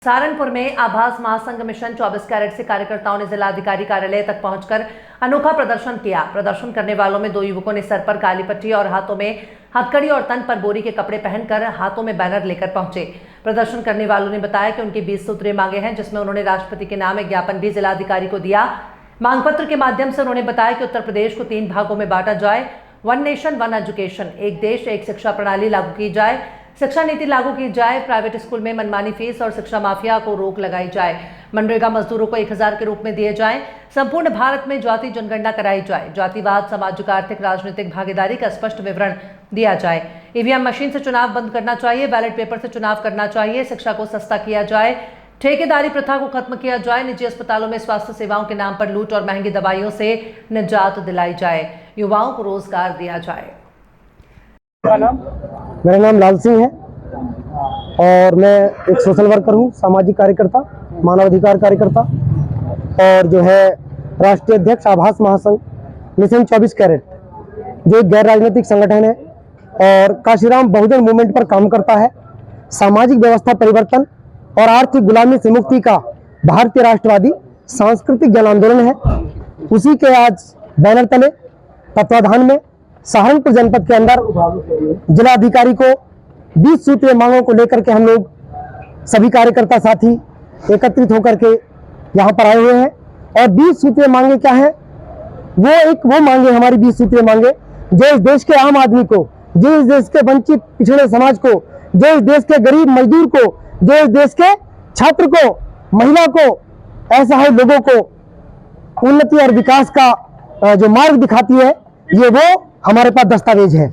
सहारनपुर में आभास महासंघ मिशन 24 कैरेट से कार्यकर्ताओं ने जिलाधिकारी कार्यालय तक पहुंचकर अनोखा प्रदर्शन किया। प्रदर्शन करने वालों में 2 युवकों ने सर पर काली पट्टी और हाथों में हथकड़ी और तन पर बोरी के कपड़े पहनकर हाथों में बैनर लेकर पहुंचे। प्रदर्शन करने वालों ने बताया कि उनकी 20 सूत्रीय मांगे हैं, जिसमें उन्होंने राष्ट्रपति के नाम एक ज्ञापन भी जिलाधिकारी को दिया। मांग पत्र के माध्यम से उन्होंने बताया कि उत्तर प्रदेश को 3 भागों में बांटा जाए। 1 नेशन 1 एजुकेशन, एक देश एक शिक्षा प्रणाली लागू की जाए, शिक्षा नीति लागू की जाए, प्राइवेट स्कूल में मनमानी फीस और शिक्षा माफिया को रोक लगाई जाए, मनरेगा मजदूरों को 1000 के रूप में दिए जाएं, संपूर्ण भारत में जाति जनगणना कराई जाए, जातिवाद, सामाजिक, आर्थिक, राजनीतिक भागीदारी का स्पष्ट विवरण दिया जाए, ईवीएम मशीन से चुनाव बंद करना चाहिए, बैलेट पेपर से चुनाव करना चाहिए, शिक्षा को सस्ता किया जाए, ठेकेदारी प्रथा को खत्म किया जाए, निजी अस्पतालों में स्वास्थ्य सेवाओं के नाम पर लूट और महंगी दवाइयों से निजात दिलाई जाए, युवाओं को रोजगार दिया जाए। मेरा नाम लाल सिंह है और मैं एक सोशल वर्कर हूँ, सामाजिक कार्यकर्ता, मानवाधिकार कार्यकर्ता और जो है राष्ट्रीय अध्यक्ष आभास महासंघ मिशन 24 कैरेट, जो एक गैर राजनीतिक संगठन है और काशीराम बहुजन मूवमेंट पर काम करता है। सामाजिक व्यवस्था परिवर्तन और आर्थिक गुलामी से मुक्ति का भारतीय राष्ट्रवादी सांस्कृतिक जन आंदोलन है। उसी के आज बैनर तले तत्वाधान में सहारनपुर जनपद के अंदर जिलाधिकारी को 20 सूत्रीय मांगों को लेकर के हम लोग सभी कार्यकर्ता साथी एकत्रित होकर के यहाँ पर आए हुए हैं। और 20 सूत्रीय मांगे क्या है? वो मांगे हमारी 20 सूत्रीय मांगे जो इस देश के आम आदमी को, जो इस देश के वंचित पिछड़े समाज को, जो इस देश के गरीब मजदूर को, जो इस देश के छात्र को, महिला को, असहाय लोगों को उन्नति और विकास का जो मार्ग दिखाती है, ये वो हमारे पास दस्तावेज है।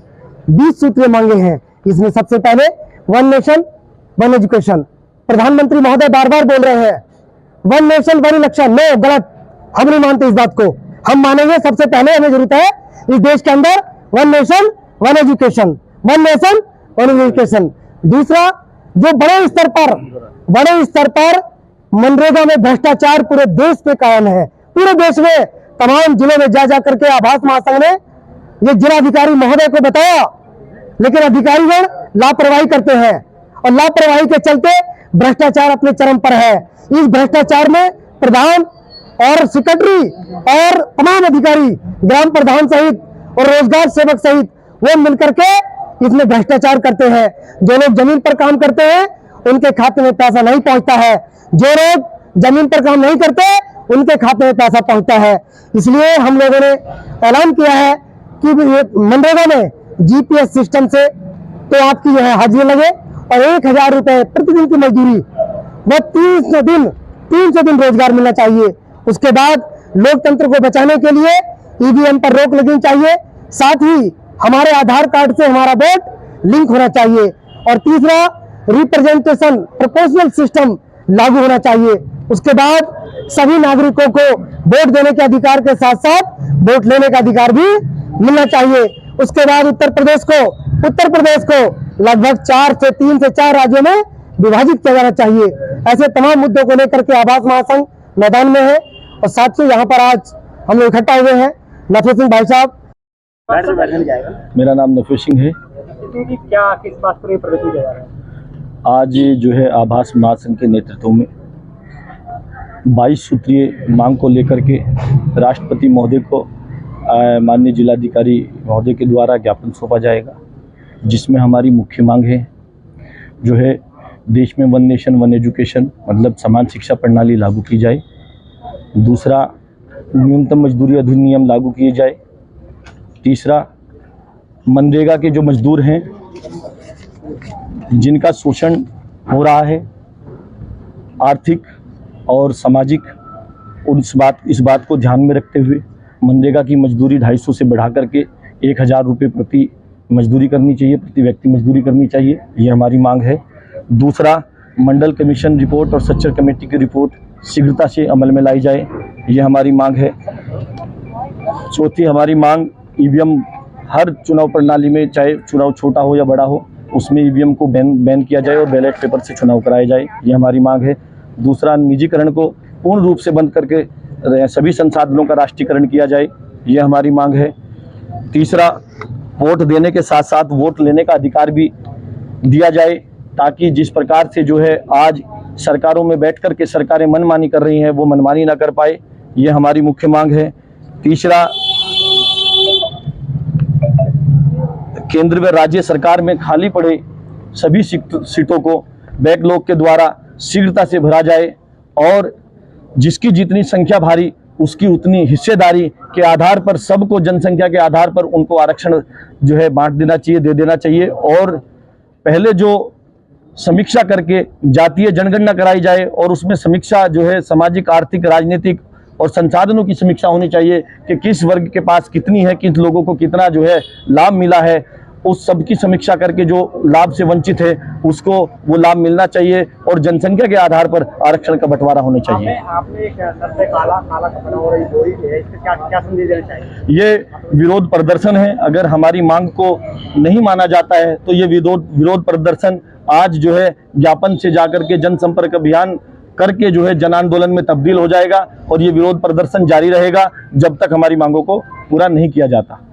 20 सूत्रीय मांगे हैं। इसमें सबसे पहले 1 नेशन 1 एजुकेशन। प्रधानमंत्री महोदय बार बार बोल रहे हैं 1 नेशन 1 इलेक्शन। नो, गलत, हम नहीं मानते इस बात को। हम मानेंगे सबसे पहले हमें जरूरत है इस देश के अंदर 1 नेशन 1 एजुकेशन, 1 नेशन 1 एजुकेशन। दूसरा, जो बड़े स्तर पर मनरेगा में भ्रष्टाचार पूरे देश पे कायम है, पूरे देश में तमाम जिलों में जा करके आभास महासंघ ने ये जिलाधिकारी महोदय को बताया, लेकिन अधिकारीगण लापरवाही करते हैं और लापरवाही के चलते भ्रष्टाचार अपने चरम पर है। इस भ्रष्टाचार में प्रधान और सेक्रेटरी और तमाम अधिकारी, ग्राम प्रधान सहित और रोजगार सेवक सहित वो मिलकर के इसमें भ्रष्टाचार करते हैं। जो लोग जमीन पर काम करते हैं उनके खाते में पैसा नहीं पहुंचता है, जो लोग जमीन पर काम नहीं करते उनके खाते में पैसा पहुंचता है। इसलिए हम लोगों ने ऐलान किया है कि मनरेगा में जीपीएस सिस्टम से तो आपकी जो है हाजिरी लगे और 1000 रुपए प्रतिदिन की मजदूरी, वो 300 दिन रोजगार मिलना चाहिए। उसके बाद लोकतंत्र को बचाने के लिए ईवीएम पर रोक लगनी चाहिए, साथ ही हमारे आधार कार्ड से हमारा वोट लिंक होना चाहिए। और तीसरा, रिप्रेजेंटेशन प्रोपोर्शनल सिस्टम लागू होना चाहिए। उसके बाद सभी नागरिकों को वोट देने के अधिकार के साथ साथ वोट लेने का अधिकार भी मिलना चाहिए। उसके बाद उत्तर प्रदेश को लगभग 3 से 4 राज्यों में विभाजित किया जाना चाहिए। ऐसे तमाम मुद्दों को लेकर के आभास महासंघ मैदान में है और साथियों यहाँ पर आज हम लोग इकट्ठा हुए हैं। नफी सिंह भाई साहब। मेरा नाम नफी सिंह है। क्या किस बात पर प्रदर्शन किया जा रहा है? आज जो है आभास महासंघ के नेतृत्व में 22 सूत्रीय मांग को लेकर के राष्ट्रपति महोदय को माननीय जिलाधिकारी महोदय के द्वारा ज्ञापन सौंपा जाएगा, जिसमें हमारी मुख्य मांग है जो है देश में 1 नेशन 1 एजुकेशन मतलब समान शिक्षा प्रणाली लागू की जाए। दूसरा, न्यूनतम मजदूरी अधिनियम लागू किए जाए। तीसरा, मनरेगा के जो मजदूर हैं जिनका शोषण हो रहा है आर्थिक और सामाजिक, इस बात को ध्यान में रखते हुए मनरेगा की मजदूरी 250 से बढ़ा करके 1000 रुपये प्रति मजदूरी करनी चाहिए, प्रति व्यक्ति मजदूरी करनी चाहिए, ये हमारी मांग है। दूसरा, मंडल कमीशन रिपोर्ट और सच्चर कमेटी की रिपोर्ट शीघ्रता से अमल में लाई जाए, ये हमारी मांग है। चौथी हमारी मांग, ईवीएम हर चुनाव प्रणाली में, चाहे चुनाव छोटा हो या बड़ा हो, उसमें ईवीएम को बैन किया जाए और बैलेट पेपर से चुनाव कराए जाए, ये हमारी मांग है। दूसरा, निजीकरण को पूर्ण रूप से बंद करके सभी संसाधनों का राष्ट्रीयकरण किया जाए, ये हमारी मांग है। तीसरा, वोट देने के साथ साथ वोट लेने का अधिकार भी दिया जाए, ताकि जिस प्रकार से जो है आज सरकारों में बैठ कर के सरकारें मनमानी कर रही हैं वो मनमानी ना कर पाए, ये हमारी मुख्य मांग है। तीसरा, केंद्र व राज्य सरकार में खाली पड़े सभी सीटों को बैकलॉग के द्वारा शीघ्रता से भरा जाए और जिसकी जितनी संख्या भारी उसकी उतनी हिस्सेदारी के आधार पर सबको जनसंख्या के आधार पर उनको आरक्षण जो है बांट देना चाहिए, दे देना चाहिए। और पहले जो समीक्षा करके जातीय जनगणना कराई जाए और उसमें समीक्षा जो है सामाजिक, आर्थिक, राजनीतिक और संसाधनों की समीक्षा होनी चाहिए कि किस वर्ग के पास कितनी है, किस लोगों को कितना जो है लाभ मिला है, उस सब की समीक्षा करके जो लाभ से वंचित है उसको वो लाभ मिलना चाहिए और जनसंख्या के आधार पर आरक्षण का बंटवारा होना चाहिए। आपने एक सबसे काला कपड़ा और ये बोरी है, इससे क्या संदेश देना चाहिए? ये विरोध प्रदर्शन है। अगर हमारी मांग को नहीं माना जाता है तो ये विरोध प्रदर्शन आज जो है ज्ञापन से जाकर के जनसंपर्क अभियान करके जो है जन आंदोलन में तब्दील हो जाएगा और ये विरोध प्रदर्शन जारी रहेगा जब तक हमारी मांगों को पूरा नहीं किया जाता।